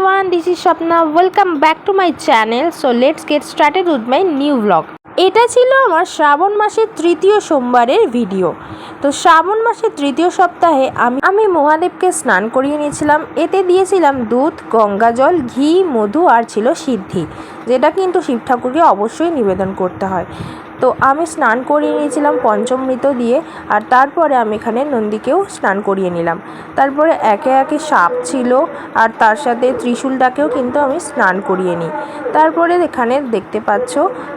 everyone, this is Shapna. Welcome back to my channel. So let's get started with my new vlog. এটা ছিল আমার শ্রাবণ মাসের তৃতীয় সোমবারের ভিডিও। তো শ্রাবণ মাসের তৃতীয় সপ্তাহে আমি মহাদেবকে স্নান করিয়ে নিয়েছিলাম। এতে দিয়েছিলাম দুধ, গঙ্গা জল, ঘি, মধু আর ছিল সিদ্ধি, যেটা কিন্তু শিব ঠাকুরকে অবশ্যই নিবেদন করতে হয়। তো আমি স্নান করিয়ে নিয়েছিলাম পঞ্চমৃত দিয়ে, আর তারপরে আমি এখানে নন্দীকেও স্নান করিয়ে নিলাম। তারপরে একে একে সাপ ছিল আর তার সাথে ত্রিশূলটাকেও কিন্তু আমি স্নান করিয়ে নিই। তারপরে এখানে দেখতে পাচ্ছ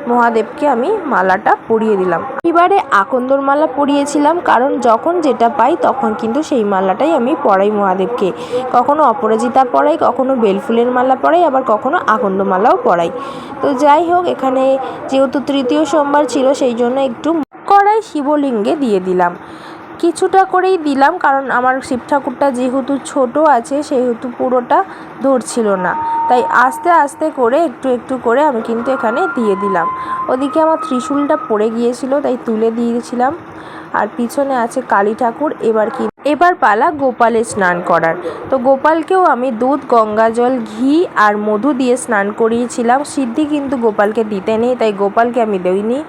মহাদেবকে আমি মালাটা পরিয়ে দিলাম। এবারে আকন্দর মালা পরিয়েছিলাম, কারণ যখন যেটা পাই তখন কিন্তু সেই মালাটাই আমি পরাই মহাদেবকে। কখনো অপরাজিতা পরাই, কখনো বেলফুলের মালা পরাই, আবার কখনো আকন্দ মালাও পরাই। তো যাই হোক, এখানে যেহেতু তৃতীয় সোমবার ছিল সেই জন্য একটু কড়াই শিবলিঙ্গে দিয়ে দিলাম, কিছুটা করেই দিলাম, কারণ আমার শিব ঠাকুরটা যেহেতু ছোট আছে সেহেতু পুরোটা ধরছিল না, তাই আস্তে আস্তে করে একটু একটু করে আমি কিন্তু এখানে দিয়ে দিলাম। ওদিকে আমার ত্রিশূলটা পড়ে গিয়েছিল তাই তুলে দিয়েছিলাম। আর পিছনে আছে কালী ঠাকুর। এবার পালা গোপালের স্নান করার। তো গোপালকেও আমি দুধ, গঙ্গা জল, ঘি আর মধু দিয়ে স্নান করিয়েছিলাম। সিদ্ধি কিন্তু গোপালকে দিতে নেই, তাই গোপালকে আমি দিইনি।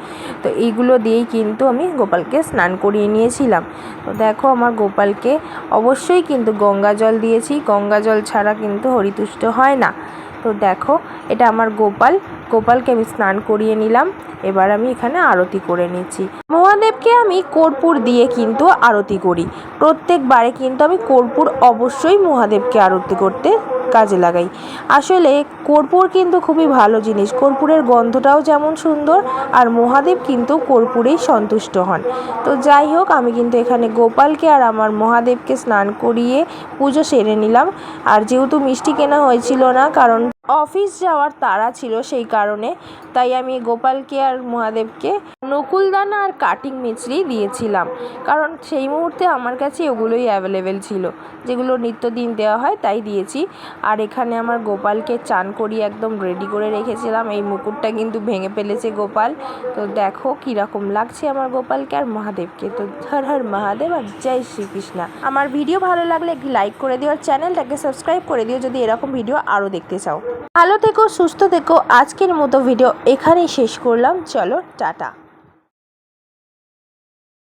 তো এইগুলো দিয়েই কিন্তু আমি গোপালকে স্নান করিয়ে নিয়েছিলাম। তো দেখো, আমার গোপালকে অবশ্যই কিন্তু গঙ্গা জল দিয়েছি, গঙ্গা জল ছাড়া কিন্তু হরিতুষ্ট হয় না। তো দেখো, এটা আমার গোপালকে আমি স্নান করিয়ে নিলাম। এবার আমি এখানে আরতি করে নিচ্ছি। মহাদেবকে আমি কর্পূর দিয়ে কিন্তু আরতি করি। প্রত্যেকবারে কিন্তু আমি কর্পূর অবশ্যই মহাদেবকে আরতি করতে কাজে লাগাই। আসলে কর্পূর কিন্তু খুবই ভালো জিনিস। কর্পূরের গন্ধটাও যেমন সুন্দর, আর মহাদেব কিন্তু কর্পূরেই সন্তুষ্ট হন। তো যাই হোক, আমি কিন্তু এখানে গোপালকে আর আমার মহাদেবকে স্নান করিয়ে পুজো সেরে নিলাম। আর যেহেতু মিষ্টি কেনা হয়েছিল না, কারণ অফিস যাওয়ার তাড়া ছিল, সেই কারণে তাই আমি গোপালকে আর মহাদেবকে নকুলদানা আর কাটিং মিছরি দিয়েছিলাম, কারণ সেই মুহূর্তে আমার কাছে ওগুলোই অ্যাভেলেবেল ছিল, যেগুলো নিত্যদিন দেওয়া হয় তাই দিয়েছি। আর এখানে আমার গোপালকে চান করিয়ে একদম রেডি করে রেখেছিলাম। এই মুকুটটা কিন্তু ভেঙে ফেলেছে গোপাল। তো দেখো কীরকম লাগছে আমার গোপালকে আর মহাদেবকে। তো হর হর মহাদেব আর জয় শ্রীকৃষ্ণ। আমার ভিডিও ভালো লাগলে একটি লাইক করে দিও, আর চ্যানেলটাকে সাবস্ক্রাইব করে দিও যদি এরকম ভিডিও আরও দেখতে চাও। ভালো থেকো, সুস্থ থেকো। আজকের মতো ভিডিও এখানেই শেষ করলাম। চলো, টাটা।